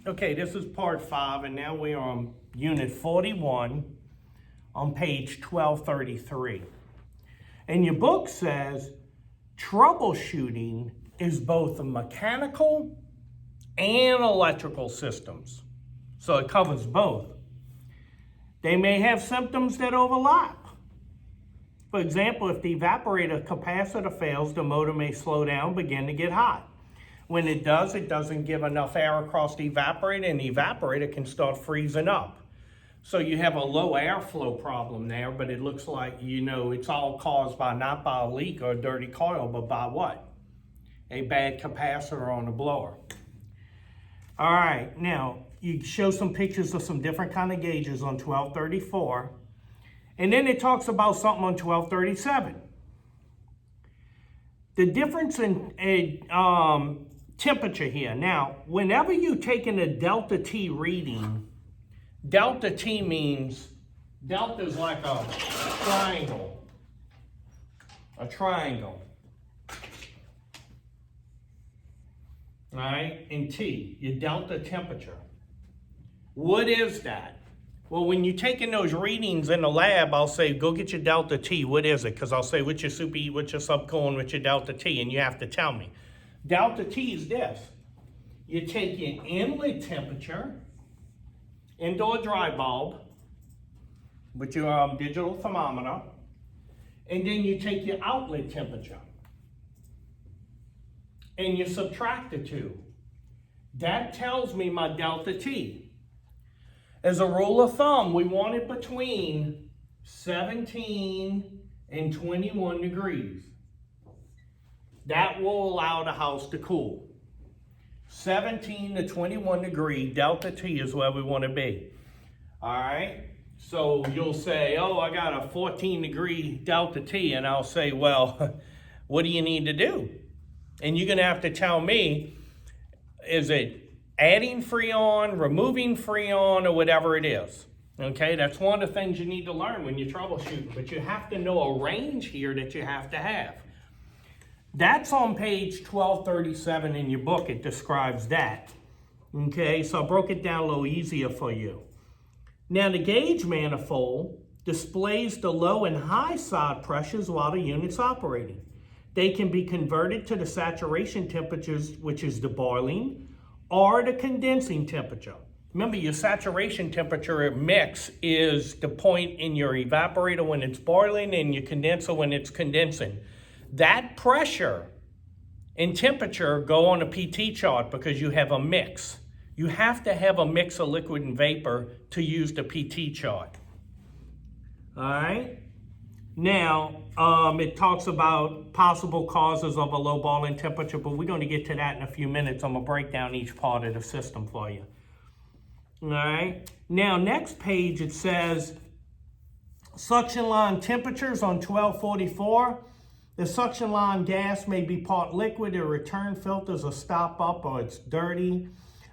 Okay, this is part 5, and now we are on unit 41 on page 1233. And your book says troubleshooting is both a mechanical and electrical systems. So it covers both. They may have symptoms that overlap. For example, if the evaporator capacitor fails, the motor may slow down, begin to get hot. When it does, it doesn't give enough air across the evaporator, and the evaporator can start freezing up. So you have a low airflow problem there, but it looks like, it's all caused by not by a leak or a dirty coil, but by what? A bad capacitor on the blower. All right, now you show some pictures of some different kind of gauges on 1234, and then it talks about something on 1237. The difference in temperature here. Now, whenever you're taking a delta T reading, delta T means, delta is like a triangle. A triangle. All right, and T, your delta temperature. What is that? Well, when you're taking those readings in the lab, I'll say, go get your delta T. What is it? Because I'll say, what's your superheat, what's your subcoolant, what's your delta T? And you have to tell me. Delta T is this. You take your inlet temperature, indoor dry bulb, with your digital thermometer, and then you take your outlet temperature, and you subtract the two. That tells me my delta T. As a rule of thumb, we want it between 17 and 21 degrees. That will allow the house to cool. 17 to 21 degree delta T is where we want to be. All right? So you'll say, oh, I got a 14 degree delta T, and I'll say, well, what do you need to do? And you're going to have to tell me, is it adding Freon, removing Freon, or whatever it is? Okay, that's one of the things you need to learn when you're troubleshooting, but you have to know a range here that you have to have. That's on page 1237 in your book. It describes that. Okay, so I broke it down a little easier for you. Now, the gauge manifold displays the low and high side pressures while the unit's operating. They can be converted to the saturation temperatures, which is the boiling, or the condensing temperature. Remember, your saturation temperature mix is the point in your evaporator when it's boiling and your condenser when it's condensing. That pressure and temperature go on a PT chart because you have a mix. You have to have a mix of liquid and vapor to use the PT chart. All right? Now, it talks about possible causes of a low boiling temperature, but we're going to get to that in a few minutes. I'm going to break down each part of the system for you. All right? Now, next page, it says suction line temperatures on 1244. The suction line gas may be part liquid, or return filters are stop up, or it's dirty.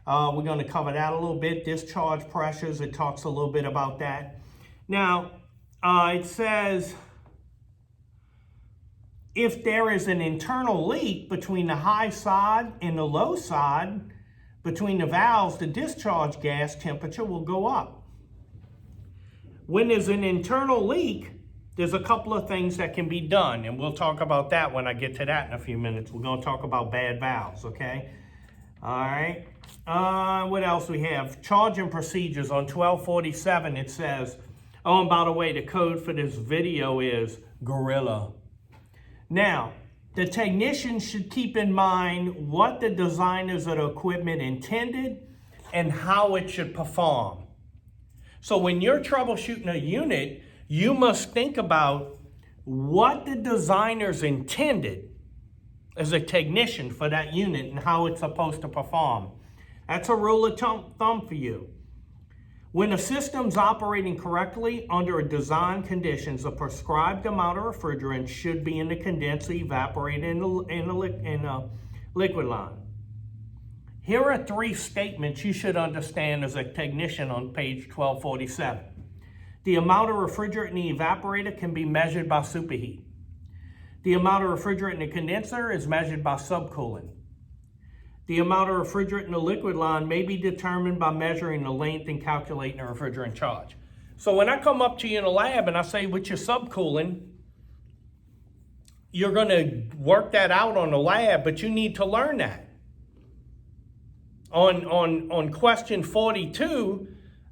We're going to cover that a little bit. Discharge pressures, it talks a little bit about that. Now, it says if there is an internal leak between the high side and the low side, between the valves, the discharge gas temperature will go up. When there's an internal leak, there's a couple of things that can be done, and we'll talk about that when I get to that in a few minutes. We're going to talk about bad valves, okay? All right. What else we have? Charging procedures on 1247, it says, oh, and by the way, the code for this video is Gorilla. Now, the technician should keep in mind what the designers of the equipment intended and how it should perform. So when you're troubleshooting a unit, you must think about what the designers intended as a technician for that unit and how it's supposed to perform. That's a rule of thumb for you. When a system's operating correctly under design conditions, a prescribed amount of refrigerant should be in the condenser, evaporator, in the liquid line. Here are 3 statements you should understand as a technician on page 1247. The amount of refrigerant in the evaporator can be measured by superheat. The amount of refrigerant in the condenser is measured by subcooling. The amount of refrigerant in the liquid line may be determined by measuring the length and calculating the refrigerant charge. So when I come up to you in the lab and I say, what's your subcooling? You're going to work that out on the lab, but you need to learn that. On question 42,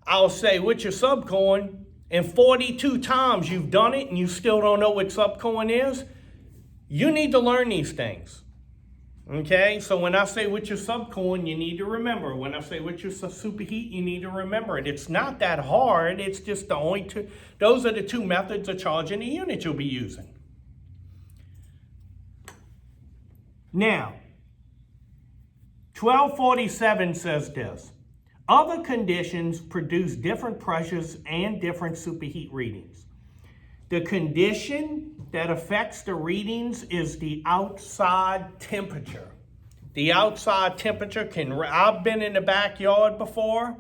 I'll say, what's your subcooling? And 42 times you've done it and you still don't know what subcooling is. You need to learn these things. Okay, so when I say what's your subcooling, you need to remember. When I say what's your superheat, you need to remember it. It's not that hard. It's just the only two. Those are the two methods of charging the unit you'll be using. Now, 1247 says this. Other conditions produce different pressures and different superheat readings. The condition that affects the readings is the outside temperature. The outside temperature I've been in the backyard before,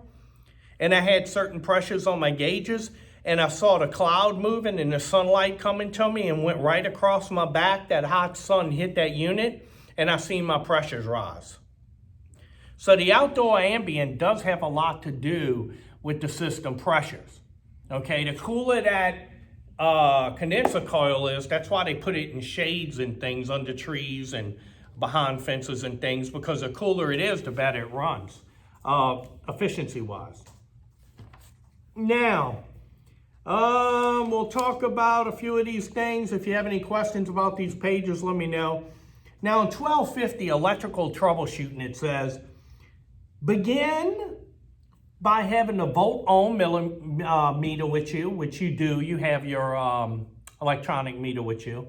and I had certain pressures on my gauges, and I saw the cloud moving and the sunlight coming to me and went right across my back. That hot sun hit that unit, and I seen my pressures rise. So the outdoor ambient does have a lot to do with the system pressures. Okay, the cooler that condenser coil is, that's why they put it in shades and things under trees and behind fences and things, because the cooler it is, the better it runs, efficiency-wise. Now, we'll talk about a few of these things. If you have any questions about these pages, let me know. Now in 1250 electrical troubleshooting, it says, begin by having a volt-ohm meter with you, which you do. You have your electronic meter with you.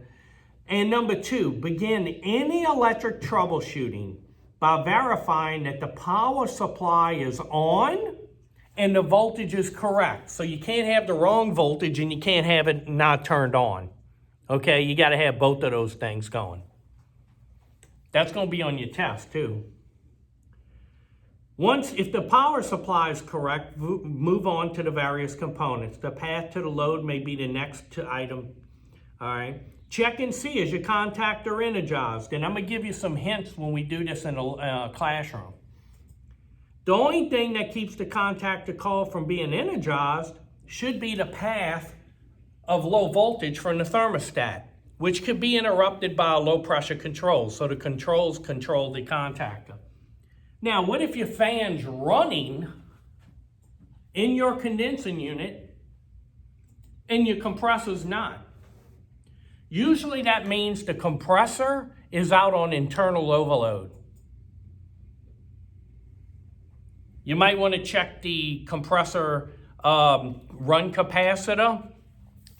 And number 2, begin any electric troubleshooting by verifying that the power supply is on and the voltage is correct. So you can't have the wrong voltage and you can't have it not turned on. Okay, you got to have both of those things going. That's going to be on your test too. If the power supply is correct, move on to the various components. The path to the load may be the next item. All right. Check and see, is your contactor energized? And I'm going to give you some hints when we do this in a classroom. The only thing that keeps the contactor coil from being energized should be the path of low voltage from the thermostat, which could be interrupted by a low pressure control. So the controls control the contactor. Now, what if your fan's running in your condensing unit and your compressor's not? Usually that means the compressor is out on internal overload. You might want to check the compressor run capacitor.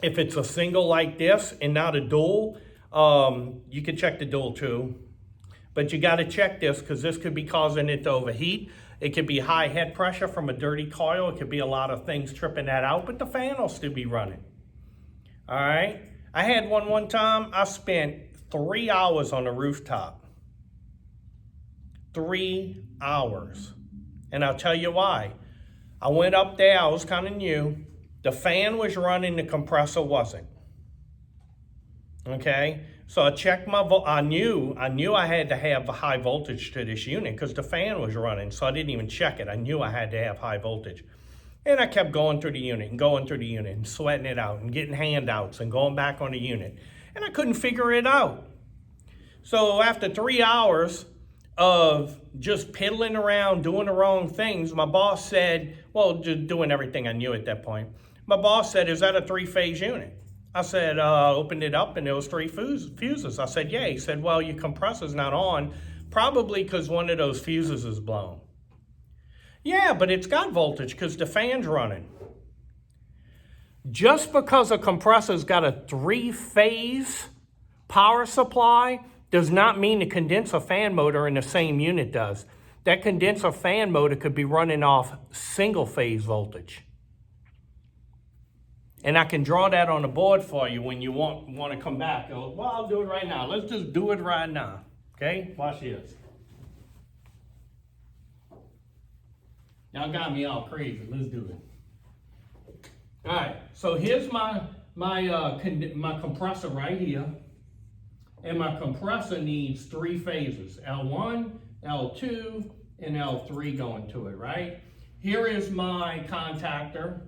If it's a single like this and not a dual, you can check the dual too. But you got to check this because this could be causing it to overheat. It could be high head pressure from a dirty coil. It could be a lot of things tripping that out, but the fan will still be running. All right. I had one time, I spent 3 hours on the rooftop. 3 hours. And I'll tell you why. I went up there, I was kind of new. The fan was running, the compressor wasn't. Okay? So I checked I knew I had to have high voltage to this unit because the fan was running, so I didn't even check it. I knew I had to have high voltage. And I kept going through the unit and going through the unit and sweating it out and getting handouts and going back on the unit. And I couldn't figure it out. So after 3 hours of just piddling around, doing the wrong things, my boss said, well, just doing everything I knew at that point. My boss said, is that a 3-phase unit? I said, opened it up and there was 3 fuses. I said, yeah. He said, well, your compressor's not on, probably because one of those fuses is blown. Yeah, but it's got voltage because the fan's running. Just because a compressor's got a 3-phase power supply does not mean the condenser fan motor in the same unit does. That condenser fan motor could be running off single-phase voltage. And I can draw that on the board for you when you want to come back. Well, I'll do it right now. Let's just do it right now. Okay? Watch this. Y'all got me all crazy. Let's do it. All right. So here's my compressor right here. And my compressor needs 3 phases. L1, L2, and L3 going to it, right? Here is my contactor.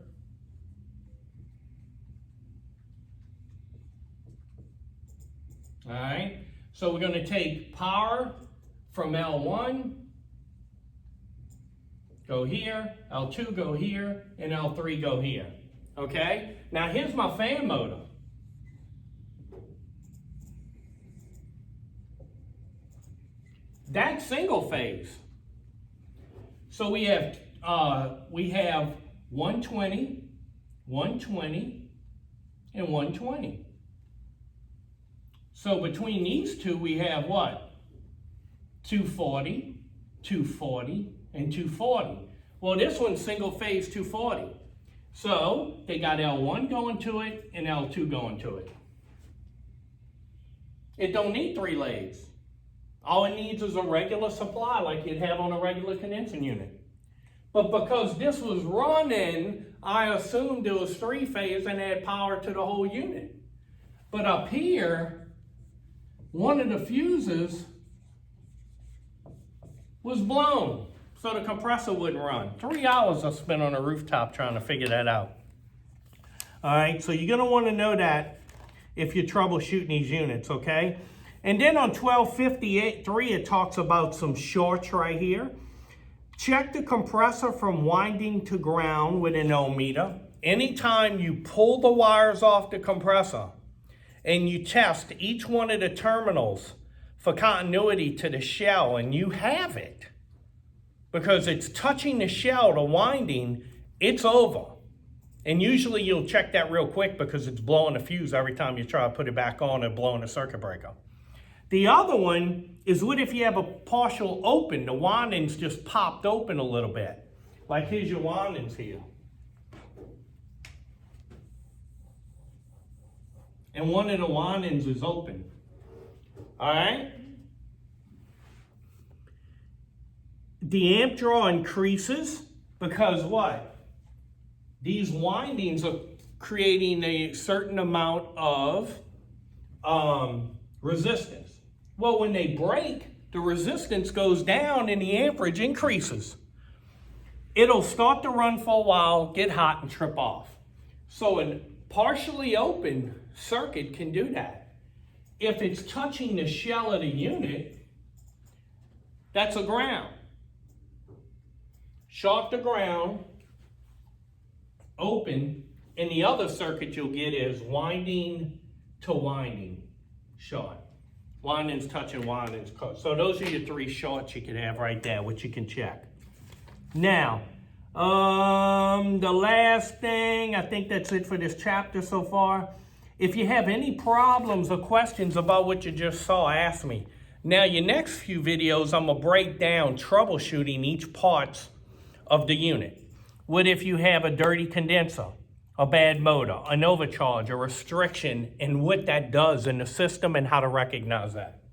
All right, so we're going to take power from L1, go here, L2 go here, and L3 go here. Okay, now here's my fan motor. That's single phase. So we have 120, 120, and 120. So between these two, we have what? 240, 240, and 240. Well, this one's single phase 240. So they got L1 going to it and L2 going to it. It don't need 3 legs. All it needs is a regular supply like you'd have on a regular condensing unit. But because this was running, I assumed it was 3 phase and had power to the whole unit. But up here, one of the fuses was blown, so the compressor wouldn't run. 3 hours I spent on a rooftop trying to figure that out. All right, so you're gonna wanna know that if you're troubleshooting these units, okay? And then on 1258.3, it talks about some shorts right here. Check the compressor from winding to ground with an ohm meter. Anytime you pull the wires off the compressor and you test each one of the terminals for continuity to the shell, and you have it, because it's touching the shell, the winding, it's over. And usually you'll check that real quick because it's blowing a fuse every time you try to put it back on and blowing a circuit breaker. The other one is what if you have a partial open, the windings just popped open a little bit. Like here's your windings here. And one of the windings is open. All right? The amp draw increases because what? These windings are creating a certain amount of resistance. Well, when they break, the resistance goes down and the amperage increases. It'll start to run for a while, get hot, and trip off. So a partially open circuit can do that. If it's touching the shell of the unit, that's a ground. Short to ground, open, and the other circuit you'll get is winding to winding, short. Windings touching windings. So those are your 3 shorts you can have right there, which you can check. Now, the last thing, I think that's it for this chapter so far. If you have any problems or questions about what you just saw, ask me. Now, your next few videos, I'm gonna break down troubleshooting each parts of the unit. What if you have a dirty condenser, a bad motor, an overcharge, a restriction, and what that does in the system and how to recognize that.